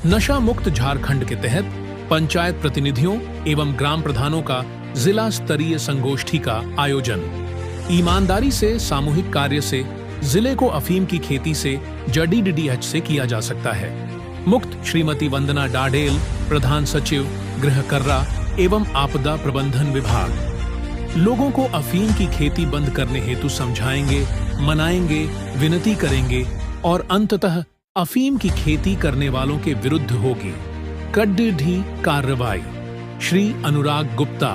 नशा मुक्त झारखंड के तहत पंचायत प्रतिनिधियों एवं ग्राम प्रधानों का जिला स्तरीय संगोष्ठी का आयोजन। ईमानदारी से सामूहिक कार्य से जिले को अफीम की खेती से जडीडीएच से किया जा सकता है। मुक्त श्रीमती वंदना डाडेल, प्रधान सचिव गृह कर्रा एवं आपदा प्रबंधन विभाग, लोगों को अफीम की खेती बंद करने हेतु समझाएंगे, मनाएंगे, विनती करेंगे और अंततः अफीम की खेती करने वालों के विरुद्ध होगी कड़ी कार्रवाई। श्री अनुराग गुप्ता।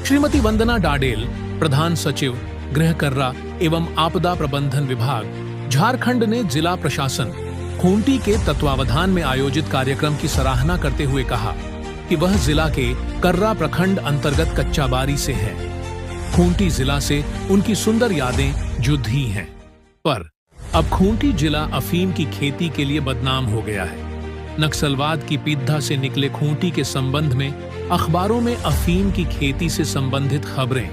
श्रीमती वंदना डाडेल, प्रधान सचिव गृह कर्रा एवं आपदा प्रबंधन विभाग, झारखंड ने जिला प्रशासन खूंटी के तत्वावधान में आयोजित कार्यक्रम की सराहना करते हुए कहा कि वह जिला के कर्रा प्रखंड अंतर्गत कच्चाबारी से है। खूंटी जिला से उनकी सुंदर यादें जुड़ी हैं, पर अब खूंटी जिला अफीम की खेती के लिए बदनाम हो गया है। नक्सलवाद की पीड़ा से निकले खूंटी के संबंध में अखबारों में अफीम की खेती से संबंधित खबरें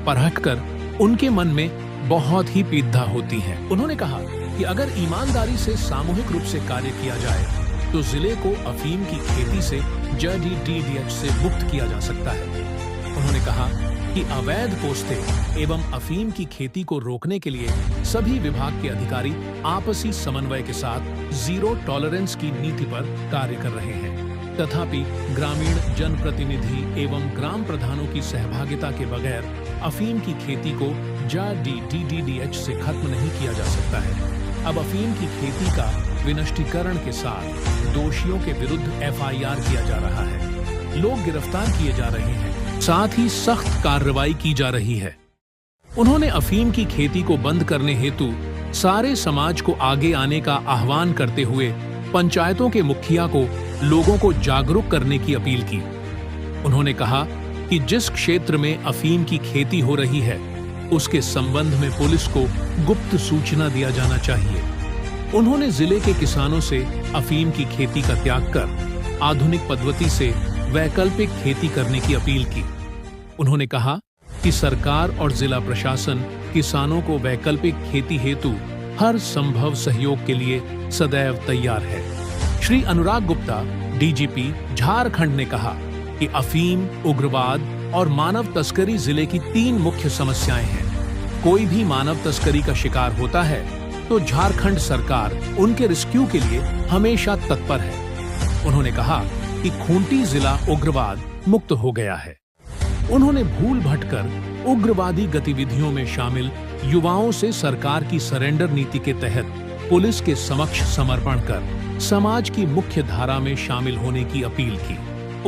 पढ़कर उनके मन में बहुत ही पीड़ा होती है। उन्होंने कहा कि अगर ईमानदारी से सामूहिक रूप से कार्य किया जाए तो जिले को अफीम की खेती से जडीडीएच से मुक्त किया जा सकता है। उन्होंने कहा कि अवैध पोस्ते एवं अफीम की खेती को रोकने के लिए सभी विभाग के अधिकारी आपसी समन्वय के साथ जीरो टॉलरेंस की नीति पर कार्य कर रहे हैं। तथापि ग्रामीण जनप्रतिनिधि एवं ग्राम प्रधानों की सहभागिता के बगैर अफीम की खेती को जडीडीएच से खत्म नहीं किया जा सकता है। अब अफीम की खेती का विनष्टीकरण के साथ दोषियों के विरुद्ध एफआईआर किया जा रहा है, लोग गिरफ्तार किए जा रहे हैं, साथ ही सख्त कार्रवाई की जा रही है। उन्होंने अफीम की खेती को बंद करने हेतु सारे समाज को आगे आने का आह्वान करते हुए पंचायतों के मुखिया को लोगों को जागरूक करने की अपील की। उन्होंने कहा कि जिस क्षेत्र में अफीम की खेती हो रही है उसके संबंध में पुलिस को गुप्त सूचना दिया जाना चाहिए। उन्होंने जिले के किसानों से अफीम की खेती का त्याग कर आधुनिक पद्धति से वैकल्पिक खेती करने की अपील की। उन्होंने कहा कि सरकार और जिला प्रशासन किसानों को वैकल्पिक खेती हेतु हर संभव सहयोग के लिए सदैव तैयार है। श्री अनुराग गुप्ता, डीजीपी झारखंड ने कहा कि अफीम, उग्रवाद और मानव तस्करी जिले की 3 मुख्य समस्याएं हैं। कोई भी मानव तस्करी का शिकार होता है तो झारखंड सरकार उनके रेस्क्यू के लिए हमेशा तत्पर है। उन्होंने कहा कि खूंटी जिला उग्रवाद मुक्त हो गया है। उन्होंने भूल भटकर उग्रवादी गतिविधियों में शामिल युवाओं से सरकार की सरेंडर नीति के तहत पुलिस के समक्ष समर्पण कर समाज की मुख्य धारा में शामिल होने की अपील की।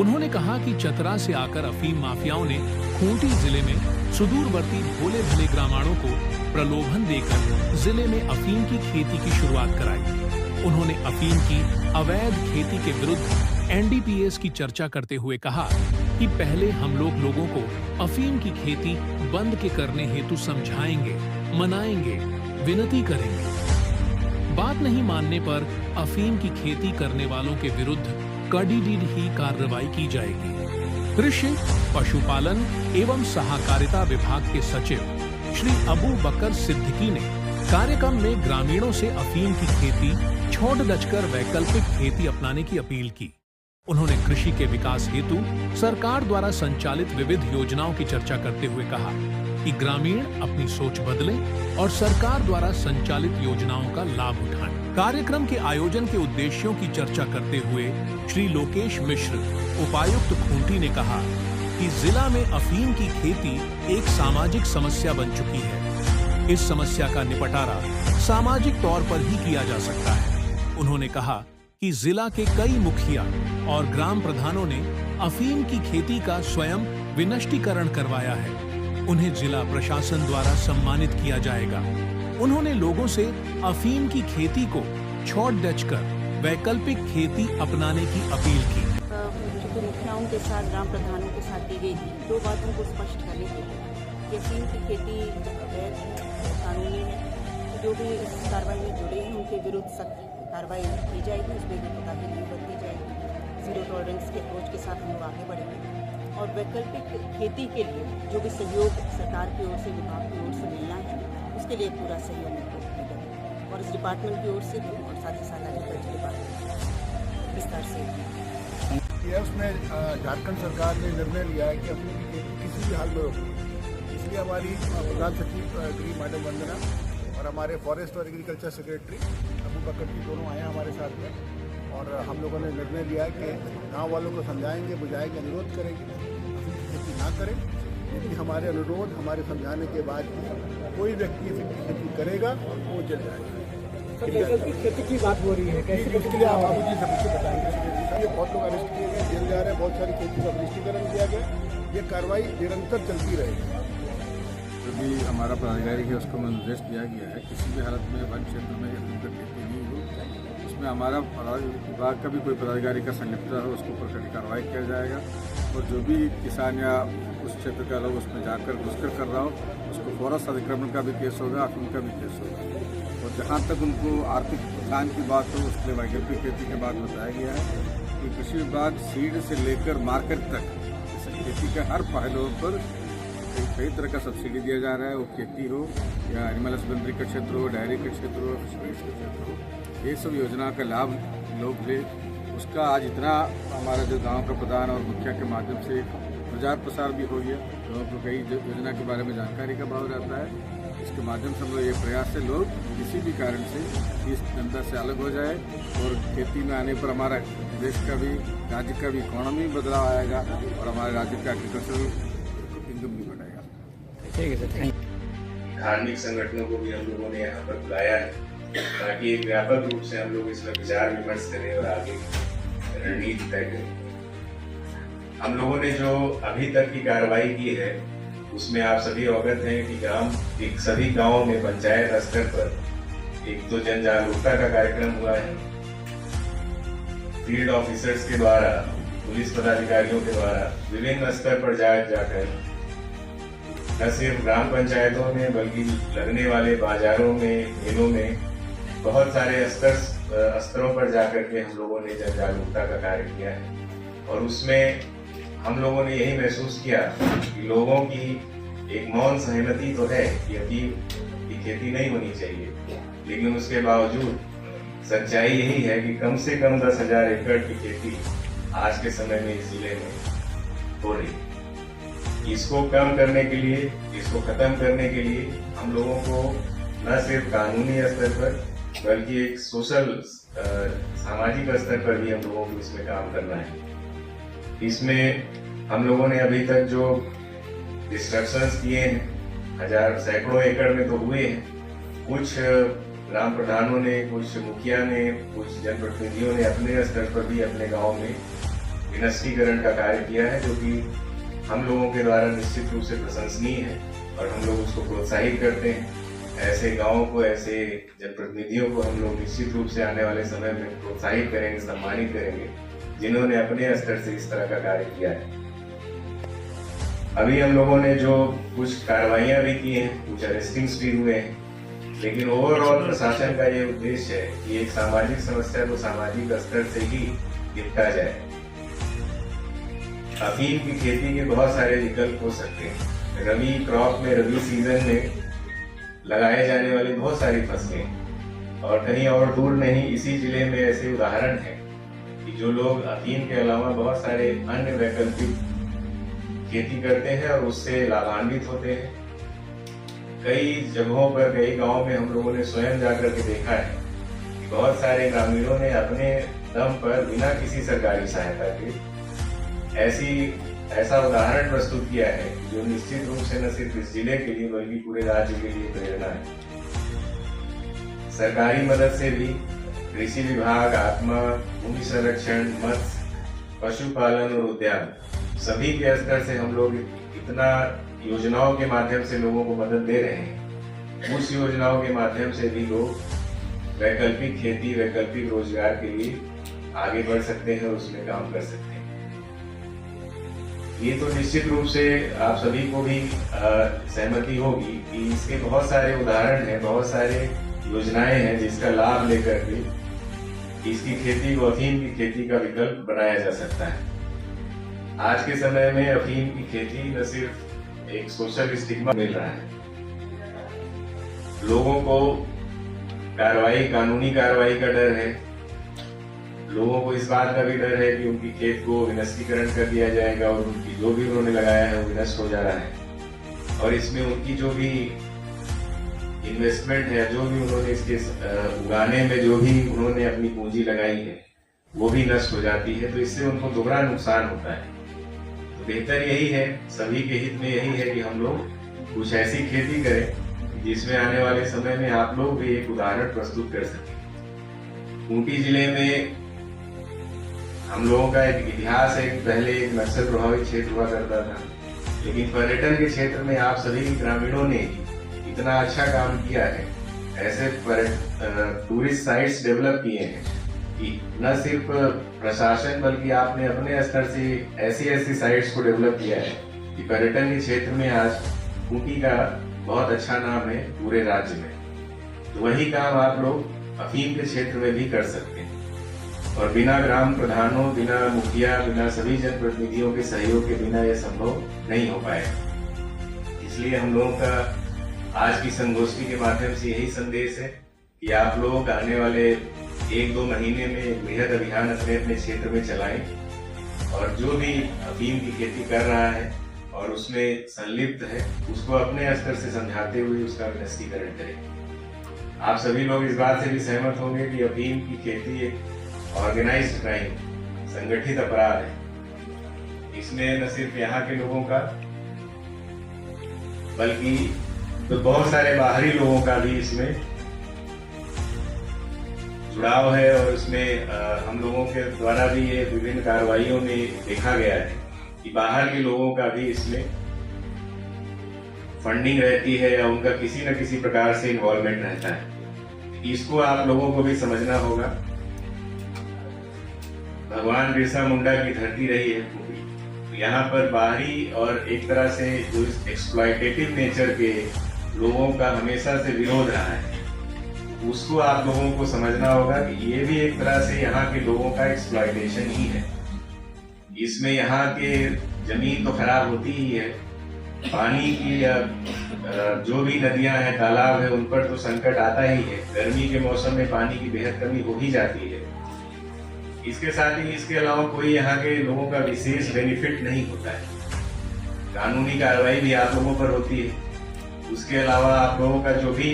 उन्होंने कहा कि चतरा से आकर अफीम माफियाओं ने खूंटी जिले में सुदूरवर्ती भोले भले ग्रामीणों को प्रलोभन देकर जिले में अफीम की खेती की शुरुआत कराई। उन्होंने अफीम की अवैध खेती के विरुद्ध एनडीपीएस की चर्चा करते हुए कहा कि पहले हम लोगों को अफीम की खेती बंद के करने हेतु समझाएंगे, मनाएंगे, विनती करेंगे। बात नहीं मानने पर अफीम की खेती करने वालों के विरुद्ध कड़ी कार्रवाई की जाएगी। कृषि, पशुपालन एवं सहकारिता विभाग के सचिव श्री अबू बकर सिद्दीकी ने कार्यक्रम में ग्रामीणों से अफीम की खेती छोड़ दचकर वैकल्पिक खेती अपनाने की अपील की। उन्होंने कृषि के विकास हेतु सरकार द्वारा संचालित विविध योजनाओं की चर्चा करते हुए कहा कि ग्रामीण अपनी सोच बदलें और सरकार द्वारा संचालित योजनाओं का लाभ उठाएं। कार्यक्रम के आयोजन के उद्देश्यों की चर्चा करते हुए श्री लोकेश मिश्र, उपायुक्त खूंटी ने कहा कि जिला में अफीम की खेती एक सामाजिक समस्या बन चुकी है। इस समस्या का निपटारा सामाजिक तौर पर ही किया जा सकता है। उन्होंने कहा कि जिला के कई मुखिया और ग्राम प्रधानों ने अफीम की खेती का स्वयं विनष्टीकरण करवाया है। उन्हें जिला प्रशासन द्वारा सम्मानित किया जाएगा। उन्होंने लोगों से अफीम की खेती को छोड़ दचकर वैकल्पिक खेती अपनाने की अपील की। जो मुखियाओं के साथ, ग्राम प्रधानों के साथ की गई थी, 2 बातों को स्पष्ट करने के लिए कि अफीम की खेती अवैध है, कानूनी है। जो भी इस कार्रवाई में जुड़े हैं उनके विरुद्ध सख्त कार्रवाई की जाएगी, उसमें भी कोताही नहीं बरती जाएगी। जीरो टॉलरेंस के अप्रोच के साथ हम लोग आगे बढ़ेंगे और वैकल्पिक खेती के लिए जो भी सहयोग सरकार की ओर से, विभाग की ओर से मिलना है, उसके लिए पूरा सहयोग मिलेगा और इस डिपार्टमेंट की ओर से भी और साथ ही साथ एग्रीकल्चर डिपार्टमेंट से। ये उसमें झारखंड सरकार ने निर्णय लिया है कि अपनी खेती किसी भी हाल में रोकनी है। इसलिए हमारी प्रधान सचिव गृह मैडम वंदना और हमारे फॉरेस्ट और एग्रीकल्चर सेक्रेटरी अबू बकर जी दोनों आए हमारे साथ में, और हम लोगों ने निर्णय लिया है कि गांव वालों को समझाएंगे, बुझाएंगे, अनुरोध करेंगे अफीम की खेती ना करें। क्योंकि हमारे अनुरोध, हमारे समझाने के बाद कोई व्यक्ति अफीम की खेती करेगा वो जल जाएगा। वैकल्पिक खेती की बात हो रही है, कैसे इसके लिए आप बाबू जी सबसे बताएंगे। ये बहुत लोग अरेस्ट किए गए, जेल जा रहे हैं, बहुत सारी खेती का निष्ठीकरण किया गया। ये कार्रवाई निरंतर चलती रहेगी। जो भी हमारा पदाधिकारी है उसको निर्देश दिया गया है किसी भी हालत में वन क्षेत्र में अफीम की खेती नहीं हो। इसमें हमारा विभाग का भी कोई पदाधिकारी का संलिप्तता हो उसके ऊपर कड़ी कार्रवाई किया जाएगा, और जो भी किसान या उस क्षेत्र का लोग उसमें जाकर घुसकर कर रहा हो उसको फॉरेस्ट अतिक्रमण का भी केस होगा, अफीम का भी केस होगा। और जहाँ तक उनको आर्थिक उत्थान की बात हो उसके लिए वैकल्पिक खेती के बाद बताया गया है कि कृषि विभाग सीड से लेकर मार्केट तक इस खेती के हर पहलुओं पर कई तरह का सब्सिडी दिया जा रहा है, वो खेती हो या एनिमल हस्बेंड्री का क्षेत्र हो, डायरी का क्षेत्र हो, फिशरीज का क्षेत्र हो, ये सब योजना का लाभ लोग ले। उसका आज इतना हमारा जो गांव का प्रधान और मुखिया के माध्यम से प्रचार प्रसार भी हो गया, लोगों को कई योजना के बारे में जानकारी का भाव रहता है। इसके माध्यम से हम लोग ये प्रयास से लोग किसी भी कारण से इस धंधा से अलग हो जाए, और खेती में आने पर हमारा देश का भी, राज्य का भी इकोनॉमी बदलाव आएगा और हमारे राज्य का एग्रीकल्चरल इनकम भी बढ़ेगा। ठीक है सर, थैंक यू। धार्मिक संगठनों को भी हम लोगों ने यहाँ पर बुलाया है ताकि एक व्यापक रूप से हम लोग इसमें विचार विमर्श करें और आगे रणनीति तय करें। हम लोगों ने जो अभी तक की कार्रवाई की है उसमें आप सभी अवगत हैं कि सभी गांवों में पंचायत स्तर पर एक तो जन जागरूकता का कार्यक्रम हुआ है। फील्ड ऑफिसर्स के द्वारा, पुलिस पदाधिकारियों के द्वारा विभिन्न स्तर पर जाकर न सिर्फ ग्राम पंचायतों में बल्कि लगने वाले बाजारों में, मेलों में बहुत सारे स्तरों पर जाकर के हम लोगों ने जन जागरूकता का कार्य किया है। और उसमें हम लोगों ने यही महसूस किया कि लोगों की एक मौन सहमति तो है कि अफीम की खेती नहीं होनी चाहिए, लेकिन उसके बावजूद सच्चाई यही है कि कम से कम 10,000 एकड़ की खेती आज के समय में इस जिले में हो रही है। इसको कम करने के लिए, इसको खत्म करने के लिए हम लोगों को न सिर्फ कानूनी स्तर पर बल्कि एक सोशल सामाजिक स्तर पर भी हम लोगों को इसमें काम करना है। इसमें हम लोगों ने अभी तक जो डिस्ट्रक्शंस किए हैं, सैकड़ों एकड़ में तो हुए हैं। कुछ ग्राम प्रधानों ने, कुछ मुखिया ने, कुछ जनप्रतिनिधियों ने अपने स्तर पर भी अपने गांव में विनष्टीकरण का कार्य किया है, जो कि हम लोगों के द्वारा निश्चित रूप से प्रशंसनीय है और हम लोग उसको प्रोत्साहित करते हैं। ऐसे गांवों को, ऐसे जनप्रतिनिधियों को हम लोग निश्चित रूप से आने वाले समय में प्रोत्साहित करेंगे, सम्मानित करेंगे, जिन्होंने अपने स्तर से इस तरह का कार्य किया है। अभी हम लोगों ने जो कुछ कार्रवाइयां भी की हैं, कुछ अरेस्टिंग्स भी हुए हैं, लेकिन ओवरऑल प्रशासन का ये उद्देश्य है कि एक सामाजिक समस्या को सामाजिक स्तर से ही निपटा जाए। अफीम की खेती के बहुत सारे विकल्प हो सकते हैं। रबी क्रॉप में, रबी सीजन में लगाए जाने वाली बहुत सारी फसलें, और कहीं और दूर नहीं इसी जिले में ऐसे उदाहरण हैं कि जो लोग अफीम के अलावा बहुत सारे अन्य वैकल्पिक खेती करते हैं और उससे लाभान्वित होते हैं। कई जगहों पर, कई गांवों में हम लोगों ने स्वयं जाकर के देखा है कि बहुत सारे ग्रामीणों ने अपने दम पर बिना किसी सरकारी सहायता के ऐसा उदाहरण प्रस्तुत किया है जो निश्चित रूप से न सिर्फ इस जिले के लिए बल्कि पूरे राज्य के लिए प्रेरणा है। सरकारी मदद से भी कृषि विभाग, आत्मा, भूमि संरक्षण, मत्स्य, पशुपालन और उद्यान सभी के स्तर से हम लोग इतना योजनाओं के माध्यम से लोगों को मदद दे रहे हैं। उस योजनाओं के माध्यम से भी लोग वैकल्पिक खेती, वैकल्पिक रोजगार के लिए आगे बढ़ सकते हैं और उसमें काम कर सकते हैं। ये तो निश्चित रूप से आप सभी को भी सहमति होगी कि इसके बहुत सारे उदाहरण हैं, बहुत सारे योजनाएं हैं जिसका लाभ लेकर के इसकी खेती को, अफीम की खेती का विकल्प बनाया जा सकता है। आज के समय में अफीम की खेती न सिर्फ एक सोशल स्टिग्मा मिल रहा है, लोगों को कानूनी कार्रवाई का डर है, लोगों को इस बात का भी डर है कि उनकी खेत को विनष्टीकरण कर दिया जाएगा और उनकी जो भी उन्होंने लगाया है वो विनष्ट हो जा रहा है और इसमें उनकी जो भी इन्वेस्टमेंट है, जो भी उन्होंने इसके उगाने में जो भी उन्होंने अपनी पूंजी लगाई है वो भी नष्ट हो जाती है। तो इससे उनको दोहरा नुकसान होता है। तो बेहतर यही है, सभी के हित में यही है कि हम लोग कुछ ऐसी खेती करें जिसमें आने वाले समय में आप लोग भी एक उदाहरण प्रस्तुत कर सकें। खूंटी जिले में हम लोगों का एक इतिहास है। पहले एक नक्सल प्रभावित क्षेत्र हुआ करता था, लेकिन पर्यटन के क्षेत्र में आप सभी ग्रामीणों ने इतना अच्छा काम किया है, ऐसे टूरिस्ट साइट्स डेवलप किए हैं कि न सिर्फ प्रशासन बल्कि आपने अपने स्तर से ऐसी साइट्स को डेवलप किया है कि पर्यटन के क्षेत्र में आज खूंटी का बहुत अच्छा नाम है पूरे राज्य में। तो वही काम आप लोग अफीम के क्षेत्र में भी कर सकते हैं और बिना ग्राम प्रधानों, बिना मुखिया, बिना सभी जनप्रतिनिधियों के सहयोग के बिना यह संभव नहीं हो पाएगा। इसलिए हम लोगों का आज की संगोष्ठी के माध्यम से यही संदेश है कि आप लोग आने वाले 1-2 महीने में बृहद अभियान अपने अपने क्षेत्र में चलाएं और जो भी अफीम की खेती कर रहा है और उसमें संलिप्त है उसको अपने स्तर से समझाते हुए उसका विनष्टीकरण करें। आप सभी लोग इस बात से भी सहमत होंगे कि अफीम की खेती एक ऑर्गेनाइज्ड क्राइम, संगठित अपराध है। इसमें न सिर्फ यहाँ के लोगों का बल्कि तो बहुत सारे बाहरी लोगों का भी इसमें जुड़ाव है और इसमें हम लोगों के द्वारा भी ये विभिन्न कार्रवाइयों में देखा गया है कि बाहर के लोगों का भी इसमें फंडिंग रहती है या उनका किसी न किसी प्रकार से इन्वॉल्वमेंट रहता है। इसको आप लोगों को भी समझना होगा। भगवान बिरसा मुंडा की धरती रही है खूंटी, यहाँ पर बाहरी और एक तरह से जो एक्सप्लॉयटेटिव नेचर के लोगों का हमेशा से विरोध रहा है, उसको आप लोगों को समझना होगा कि ये भी एक तरह से यहाँ के लोगों का एक्सप्लॉयटेशन ही है। इसमें यहाँ के जमीन तो खराब होती ही है, पानी की या जो भी नदियां हैं, तालाब है, उन पर तो संकट आता ही है। गर्मी के मौसम में पानी की बेहद कमी हो ही जाती है। इसके साथ ही इसके अलावा कोई यहाँ के लोगों का विशेष बेनिफिट नहीं होता है। कानूनी कार्रवाई भी आप लोगों पर होती है। उसके अलावा आप लोगों का जो भी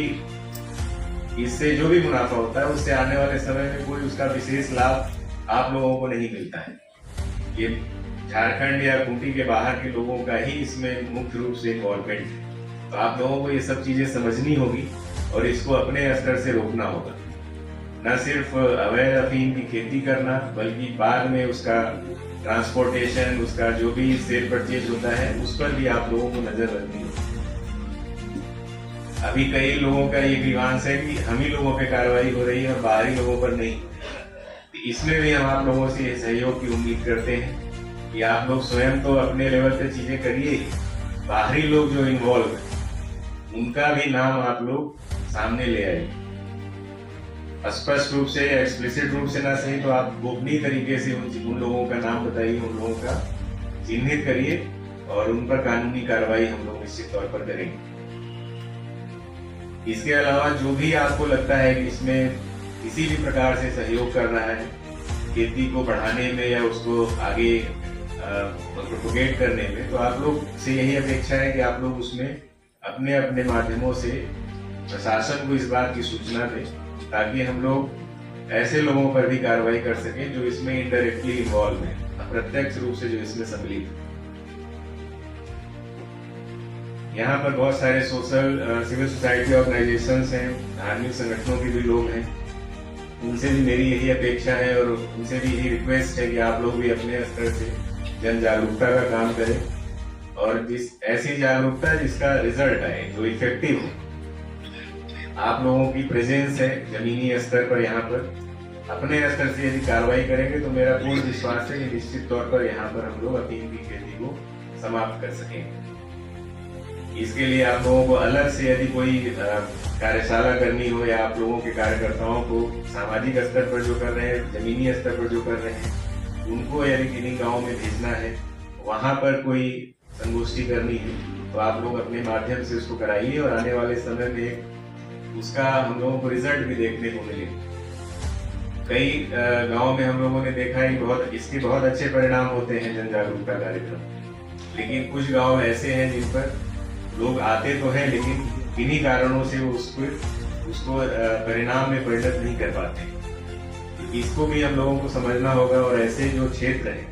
इससे जो भी मुनाफा होता है उससे आने वाले समय में कोई उसका विशेष लाभ आप लोगों को नहीं मिलता है। ये झारखंड या खूंटी के बाहर के लोगों का ही इसमें मुख्य रूप से इन्वॉल्वमेंट है। तो आप लोगों को ये सब चीजें समझनी होगी और इसको अपने स्तर से रोकना होगा। न सिर्फ अवैध अफीम की खेती करना बल्कि बाद में उसका ट्रांसपोर्टेशन, उसका जो भी सेल परचेज होता है उस पर भी आप लोगों को नजर रखनी होगी। अभी कई लोगों का ये ग्रीवांस है कि हम ही लोगों पे कार्रवाई हो रही है और बाहरी लोगों पर नहीं। इसमें भी हम आप लोगों से सहयोग की उम्मीद करते हैं कि आप लोग स्वयं तो अपने लेवल पे चीजें करिए ही, बाहरी लोग जो इन्वॉल्व हैं उनका भी नाम आप लोग सामने ले आइए। स्पष्ट रूप से या एक्सप्लिसिट रूप से ना सही तो आप गोपनीय तरीके से उन लोगों का नाम बताइए, उन लोगों का चिन्हित करिए और उन पर कानूनी कार्रवाई हम लोग निश्चित तौर पर करेंगे। इसके अलावा जो भी आपको लगता है कि इसमें किसी भी प्रकार से सहयोग कर रहा है खेती को बढ़ाने में या उसको आगे प्रोपोगेट करने में, तो आप लोग से यही अपेक्षा है कि आप लोग उसमें अपने अपने माध्यमों से प्रशासन को इस बात की सूचना दें ताकि हम लोग ऐसे लोगों पर भी कार्रवाई कर सकें जो इसमें इनडायरेक्टली इन्वॉल्व है, अप्रत्यक्ष रूप से जो इसमें सम्मिलित है। यहाँ पर बहुत सारे सिविल सोसाइटी ऑर्गेनाइजेशंस हैं, धार्मिक संगठनों के भी लोग हैं। उनसे भी मेरी यही अपेक्षा है और उनसे भी यही रिक्वेस्ट है कि आप लोग भी अपने स्तर से जन जागरूकता का काम करें और जिस ऐसी जागरूकता जिसका रिजल्ट आए, जो इफेक्टिव हो। आप लोगों की प्रेजेंस है जमीनी स्तर पर, यहाँ पर अपने स्तर से यदि कार्रवाई करेंगे तो मेरा पूर्ण विश्वास है कि निश्चित तौर पर यहाँ पर हम लोग अफीम की खेती को समाप्त कर सकेंगे। इसके लिए आप लोगों को अलग से यदि कोई कार्यशाला करनी हो या आप लोगों के कार्यकर्ताओं को सामाजिक स्तर पर जो कर रहे हैं, जमीनी स्तर पर जो कर रहे हैं, उनको यदि किन्हीं गाँव में भेजना है, वहाँ पर कोई संगोष्ठी करनी है, तो आप लोग अपने माध्यम से उसको कराइए और आने वाले समय में उसका हम लोगों को रिजल्ट भी देखने को मिलेगा। कई गांव में हम लोगों ने देखा है इसके बहुत अच्छे परिणाम होते हैं जन जागरूकता कार्यक्रम, लेकिन कुछ गांव ऐसे हैं जिन पर लोग आते तो हैं लेकिन किन्हीं कारणों से वो उसको परिणाम में परिणत नहीं कर पाते। इसको भी हम लोगों को समझना होगा और ऐसे जो क्षेत्र है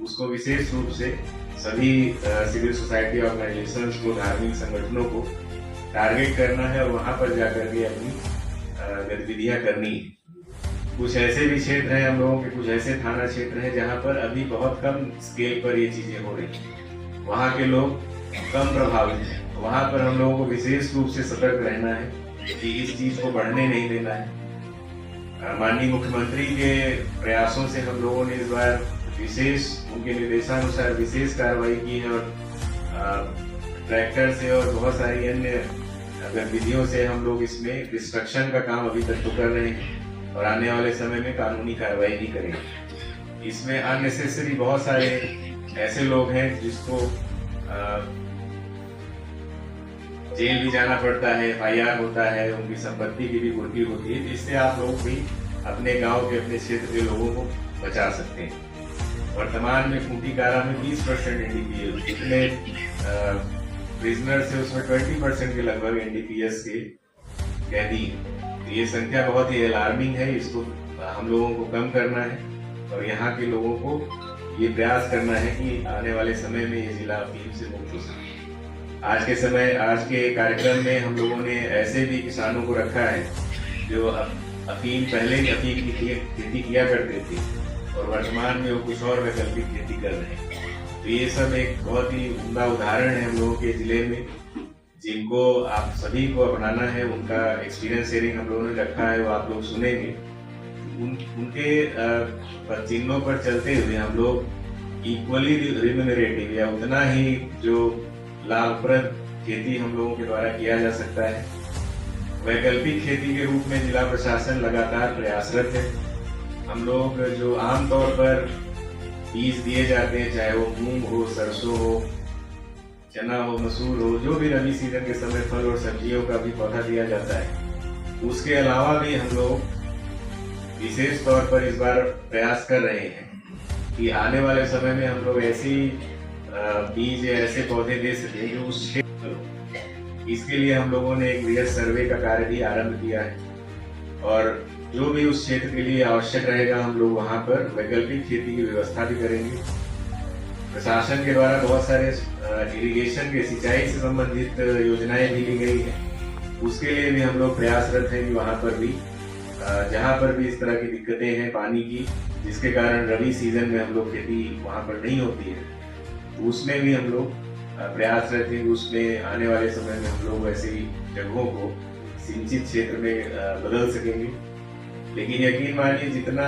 उसको विशेष रूप से सभी सिविल सोसाइटी ऑर्गेनाइजेशंस को, धार्मिक संगठनों को टारगेट करना है और वहां पर जाकर के अपनी गतिविधियां करनी है। कुछ ऐसे भी क्षेत्र हैं हम लोगों के, कुछ ऐसे थाना क्षेत्र हैं जहां पर अभी बहुत कम स्केल पर ये चीजें हो रही हैं, वहां के लोग कम प्रभावित हैं, वहां पर हम लोगों को विशेष रूप से सतर्क रहना है कि इस चीज को बढ़ने नहीं देना है। माननीय मुख्यमंत्री के प्रयासों से हम लोगों ने इस बार विशेष उनके निर्देशानुसार विशेष कार्रवाई की है और ट्रैक्टर से और बहुत सारी अन्य गतिविधियों से हम लोग इसमें डिस्ट्रक्शन का काम अभी तक तो कर रहे हैं और आने वाले समय में कानूनी कार्रवाई भी करेंगे। इसमें अननेसेसरी बहुत सारे ऐसे लोग हैं जिसको जेल भी जाना पड़ता है, FIR होता है, उनकी संपत्ति की भी कुर्की होती है। इससे आप लोग भी अपने गांव के, अपने क्षेत्र के लोगों को बचा सकते हैं। वर्तमान में खूंटी कारा में 20% NDPS, जितने प्रिजनर्स है उसमें 20% के लगभग NDPS के कैदी हैं। तो ये संख्या बहुत ही अलार्मिंग है, इसको हम लोगों को कम करना है और यहाँ के लोगों को ये प्रयास करना है कि आने वाले समय में ये जिला अफीम से मुक्त हो सके। आज के कार्यक्रम में हम लोगों ने ऐसे भी किसानों को रखा है जो पहले अफीम की खेती किया करते थे और वर्तमान में वो कुछ और वैकल्पिक खेती कर रहे हैं। तो ये सब एक बहुत ही उम्दा उदाहरण है हम लोगों के जिले में, जिनको आप सभी को अपनाना है। उनका एक्सपीरियंस शेयरिंग हम लोगों ने रखा है, वो आप लोग सुनेंगे। उनके चिन्हों पर चलते हुए हम लोग इक्वली रिम्यूनरेटिव या उतना ही जो लाभप्रद खेती हम लोगों के द्वारा किया जा सकता है। वैकल्पिक खेती के रूप में जिला प्रशासन लगातार प्रयासरत है। हम लोग जो आमतौर पर बीज दिए जाते हैं, चाहे वो मूंग हो, सरसों हो, चना हो, मसूर हो, जो भी रबी सीजन के समय फल और सब्जियों का भी पौधा दिया जाता है, उसके अलावा भी हम लोग विशेष तौर पर इस बार प्रयास कर रहे हैं कि आने वाले समय में हम लोग ऐसी बीज या ऐसे पौधे दे सके जो उस क्षेत्र में। इसके लिए हम लोगों ने एक बृहद सर्वे का कार्य भी आरंभ किया है और जो भी उस क्षेत्र के लिए आवश्यक रहेगा हम लोग वहां पर वैकल्पिक खेती की व्यवस्था भी करेंगे। प्रशासन के द्वारा बहुत सारे इरिगेशन के, सिंचाई से संबंधित योजनाएं भी ली गई है, उसके लिए भी हम लोग प्रयासरत हैं कि वहां पर भी जहां पर भी इस तरह की दिक्कतें हैं पानी की, जिसके कारण रबी सीजन में हम लोग खेती वहां पर नहीं होती है, उसमें भी हम लोग प्रयासरत हैं। उसमें आने वाले समय में हम लोग ऐसी जगहों को सिंचित क्षेत्र में बदल सकेंगे। लेकिन यकीन मानिए जितना